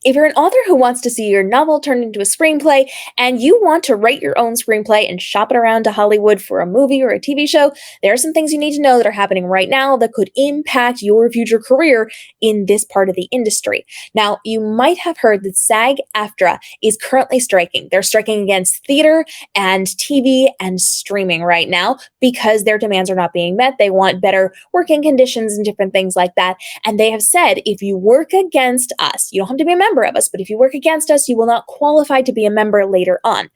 If you're an author who wants to see your novel turned into a screenplay and you want to write your own screenplay and shop it around to Hollywood for a movie or a TV show, there are some things you need to know that are happening right now that could impact your future career in this part of the industry. Now, you might have heard that SAG AFTRA is currently striking. They're striking against theater and TV and streaming right now because their demands are not being met. They want better working conditions and different things like that. And they have said, if you work against us, you don't have to be a member of us, but if you work against us, you will not qualify to be a member later on.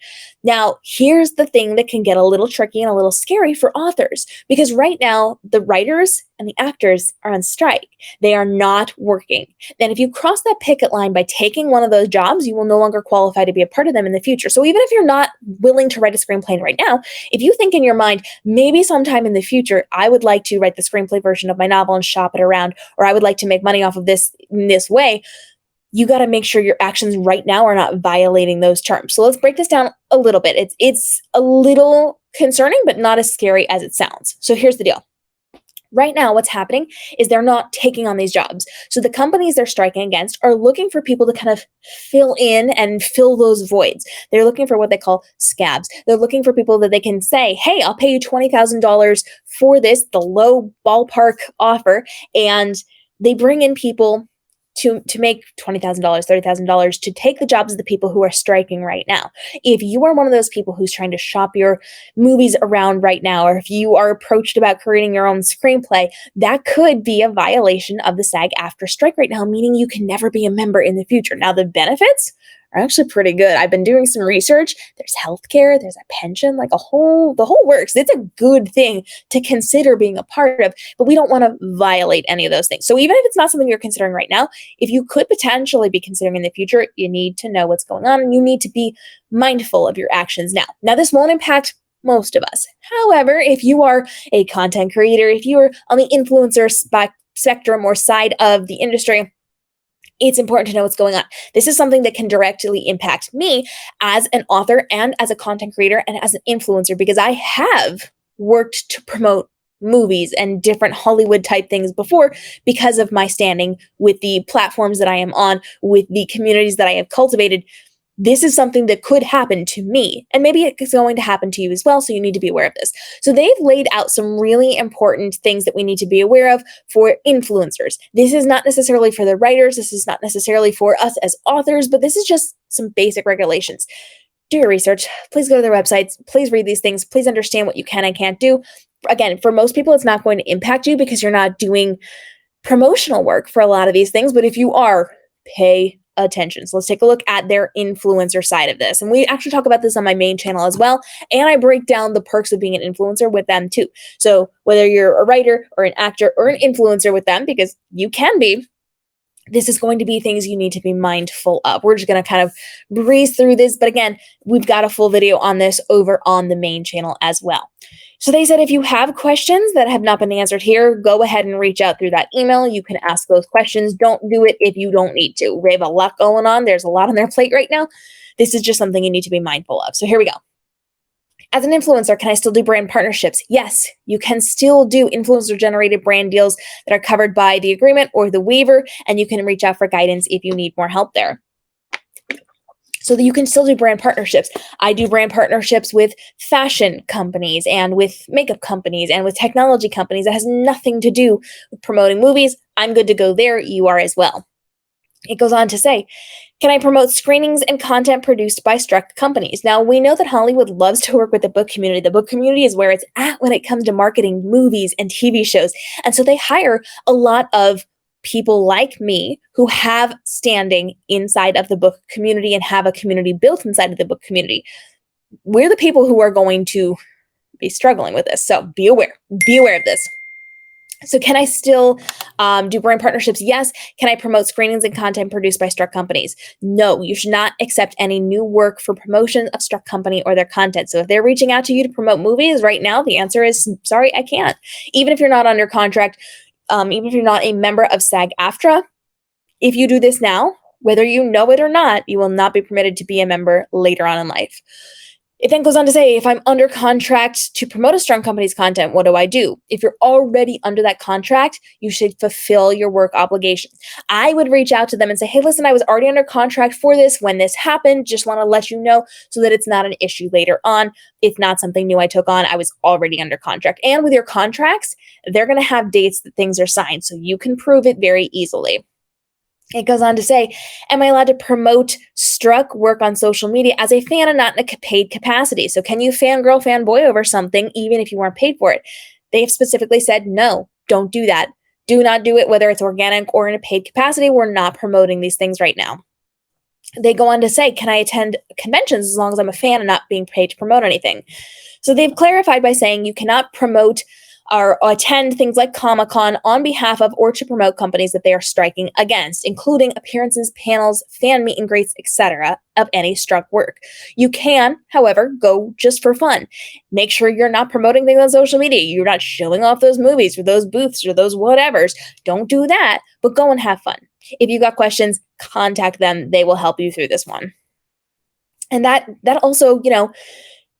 Now, here's the thing that can get a little tricky and a little scary for authors, because right now, the writers and the actors are on strike. They are not working. Then if you cross that picket line by taking one of those jobs, you will no longer qualify to be a part of them in the future. So even if you're not willing to write a screenplay right now, if you think in your mind, maybe sometime in the future, I would like to write the screenplay version of my novel and shop it around, or I would like to make money off of this in this way, you got to make sure your actions right now are not violating those terms. So let's break this down a little bit. It's a little concerning, but not as scary as it sounds. So here's the deal. Right now, what's happening is they're not taking on these jobs. So the companies they're striking against are looking for people to kind of fill in and fill those voids. They're looking for what they call scabs. They're looking for people that they can say, hey, I'll pay you $20,000 for this, the low ballpark offer. And they bring in people to make $20,000, $30,000 to take the jobs of the people who are striking right now. If you are one of those people who's trying to shop your movies around right now, or if you are approached about creating your own screenplay, that could be a violation of the SAG AFTRA strike right now, meaning you can never be a member in the future. Now, the benefits are actually pretty good. I've been doing some research. There's healthcare, there's a pension, like the whole works. It's a good thing to consider being a part of, but we don't want to violate any of those things. So even if it's not something you're considering right now, if you could potentially be considering in the future, you need to know what's going on and you need to be mindful of your actions now. Now, this won't impact most of us. However, if you are a content creator, if you are on the influencer spectrum or side of the industry, it's important to know what's going on. This is something that can directly impact me as an author and as a content creator and as an influencer, because I have worked to promote movies and different Hollywood type things before because of my standing with the platforms that I am on, with the communities that I have cultivated. This is something that could happen to me, and maybe it's going to happen to you as well, so you need to be aware of this. So they've laid out some really important things that we need to be aware of for influencers. This is not necessarily for the writers, this is not necessarily for us as authors, but this is just some basic regulations. Do your research. Please go to their websites. Please read these things. Please understand what you can and can't do. Again, for most people, it's not going to impact you because you're not doing promotional work for a lot of these things, but if you are, pay attention. So let's take a look at their influencer side of this. And we actually talk about this on my main channel as well. And I break down the perks of being an influencer with them too. So whether you're a writer or an actor or an influencer with them, because you can be, this is going to be things you need to be mindful of. We're just going to kind of breeze through this. But again, we've got a full video on this over on the main channel as well. So they said if you have questions that have not been answered here, go ahead and reach out through that email. You can ask those questions. Don't do it if you don't need to. We have a lot going on. There's a lot on their plate right now. This is just something you need to be mindful of. So here we go. As an influencer, can I still do brand partnerships? Yes, you can still do influencer-generated brand deals that are covered by the agreement or the waiver, and you can reach out for guidance if you need more help there. So that you can still do brand partnerships. I do brand partnerships with fashion companies and with makeup companies and with technology companies. That has nothing to do with promoting movies. I'm good to go there. You are as well. It goes on to say, can I promote screenings and content produced by struck companies? Now, we know that Hollywood loves to work with the book community. The book community is where it's at when it comes to marketing movies and TV shows. And so they hire a lot of people like me who have standing inside of the book community and have a community built inside of the book community. We're the people who are going to be struggling with this. So be aware of this. So can I still do brand partnerships? Yes. Can I promote screenings and content produced by struck companies? No, you should not accept any new work for promotion of struck company or their content. So if they're reaching out to you to promote movies right now, the answer is, sorry, I can't. Even if you're not under contract, even if you're not a member of SAG AFTRA, if you do this now, whether you know it or not, you will not be permitted to be a member later on in life. It then goes on to say, if I'm under contract to promote a strong company's content, what do I do? If you're already under that contract, you should fulfill your work obligation. I would reach out to them and say, hey, listen, I was already under contract for this when this happened. Just want to let you know so that it's not an issue later on. It's not something new I took on. I was already under contract. And with your contracts, they're going to have dates that things are signed, so you can prove it very easily. It goes on to say, am I allowed to promote struck work on social media as a fan and not in a paid capacity? So can you fangirl, fanboy over something even if you weren't paid for it? They've specifically said, no, don't do that. Do not do it, whether it's organic or in a paid capacity. We're not promoting these things right now. They go on to say, can I attend conventions as long as I'm a fan and not being paid to promote anything? So they've clarified by saying you cannot promote or attend things like Comic-Con on behalf of or to promote companies that they are striking against, including appearances, panels, fan meet and greets, etc. of any struck work. You can, however, go just for fun. Make sure you're not promoting things on social media. You're not showing off those movies or those booths or those whatevers. Don't do that, but go and have fun. If you got questions, contact them. They will help you through this one. And that also,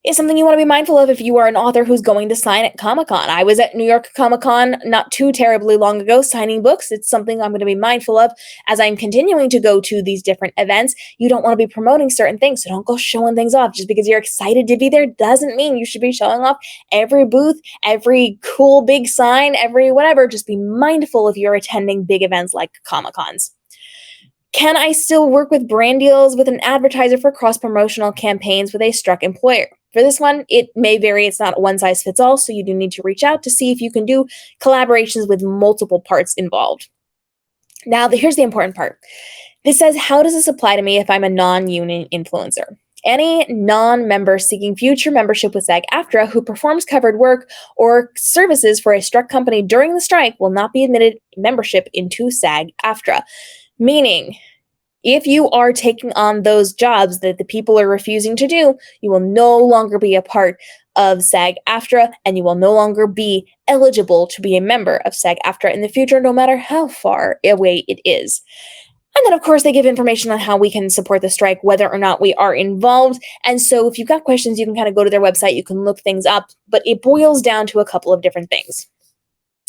is something you want to be mindful of if you are an author who's going to sign at Comic-Con. I was at New York Comic-Con not too terribly long ago signing books. It's something I'm going to be mindful of as I'm continuing to go to these different events. You don't want to be promoting certain things, so don't go showing things off. Just because you're excited to be there doesn't mean you should be showing off every booth, every cool big sign, every whatever. Just be mindful if you're attending big events like Comic-Cons. Can I still work with brand deals with an advertiser for cross-promotional campaigns with a struck employer? For this one, it may vary. It's not one size fits all, so you do need to reach out to see if you can do collaborations with multiple parts involved. Now, here's the important part. This says, how does this apply to me if I'm a non-union influencer? Any non-member seeking future membership with SAG AFTRA who performs covered work or services for a struck company during the strike will not be admitted membership into SAG AFTRA. Meaning, if you are taking on those jobs that the people are refusing to do, you will no longer be a part of SAG AFTRA, and you will no longer be eligible to be a member of SAG AFTRA in the future, no matter how far away it is. And then, of course, they give information on how we can support the strike, whether or not we are involved. And so if you've got questions, you can kind of go to their website, you can look things up, but it boils down to a couple of different things.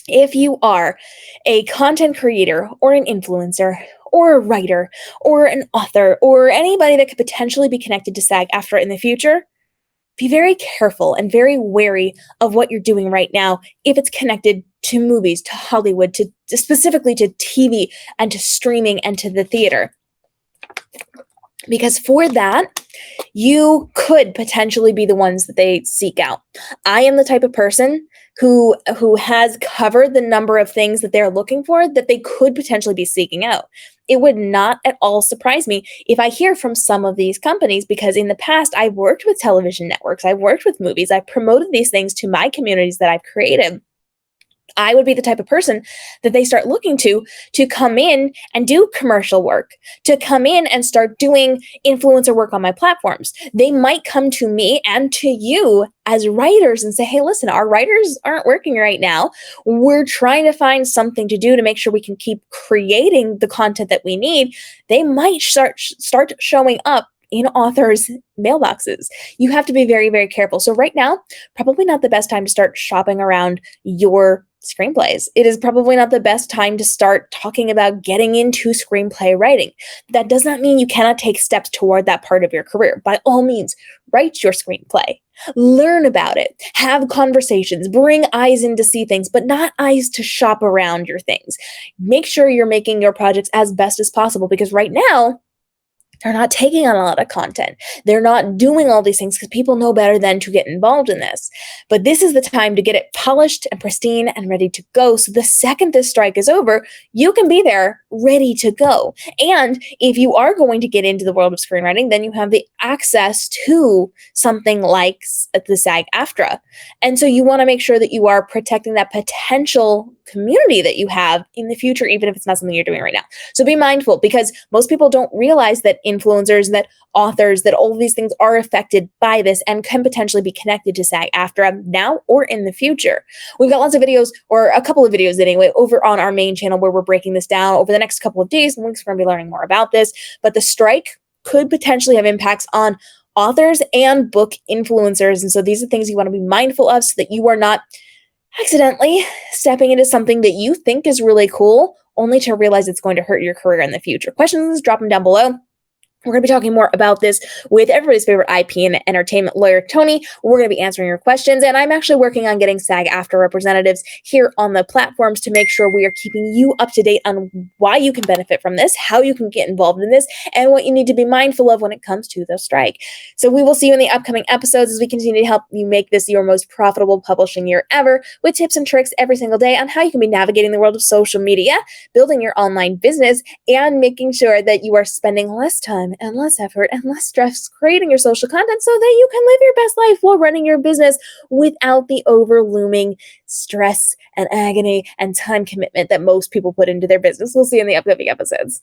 If you are a content creator or an influencer or a writer or an author or anybody that could potentially be connected to SAG AFTRA in the future, be very careful and very wary of what you're doing right now if it's connected to movies, to Hollywood, to specifically to TV and to streaming and to the theater. Because for that, you could potentially be the ones that they seek out. I am the type of person who has covered the number of things that they're looking for that they could potentially be seeking out. It would not at all surprise me if I hear from some of these companies, because in the past, I've worked with television networks, I've worked with movies, I've promoted these things to my communities that I've created. I would be the type of person that they start looking to come in and do commercial work, to come in and start doing influencer work on my platforms. They might come to me and to you as writers and say, hey, listen, our writers aren't working right now. We're trying to find something to do to make sure we can keep creating the content that we need. They might start showing up in authors' mailboxes. You have to be very, very careful. So right now, probably not the best time to start shopping around your screenplays. It is probably not the best time to start talking about getting into screenplay writing. That does not mean you cannot take steps toward that part of your career. By all means, write your screenplay. Learn about it. Have conversations. Bring eyes in to see things, but not eyes to shop around your things. Make sure you're making your projects as best as possible, because right now, they're not taking on a lot of content. They're not doing all these things because people know better than to get involved in this. But this is the time to get it polished and pristine and ready to go. So the second this strike is over, you can be there ready to go. And if you are going to get into the world of screenwriting, then you have the access to something like the SAG AFTRA. And so you want to make sure that you are protecting that potential community that you have in the future, even if it's not something you're doing right now. So be mindful, because most people don't realize that influencers, that authors, that all of these things are affected by this and can potentially be connected to SAG AFTRA now or in the future. We've got lots of videos, or a couple of videos anyway, over on our main channel where we're breaking this down over the next couple of days. We're going to be learning more about this, but the strike could potentially have impacts on authors and book influencers. And so these are things you want to be mindful of so that you are not accidentally stepping into something that you think is really cool, only to realize it's going to hurt your career in the future. Questions, drop them down below. We're going to be talking more about this with everybody's favorite IP and entertainment lawyer, Tony. We're going to be answering your questions, and I'm actually working on getting SAG AFTRA representatives here on the platforms to make sure we are keeping you up to date on why you can benefit from this, how you can get involved in this, and what you need to be mindful of when it comes to the strike. So we will see you in the upcoming episodes as we continue to help you make this your most profitable publishing year ever, with tips and tricks every single day on how you can be navigating the world of social media, building your online business, and making sure that you are spending less time and less effort and less stress creating your social content so that you can live your best life while running your business without the overlooming stress and agony and time commitment that most people put into their business. We'll see you in the upcoming episodes.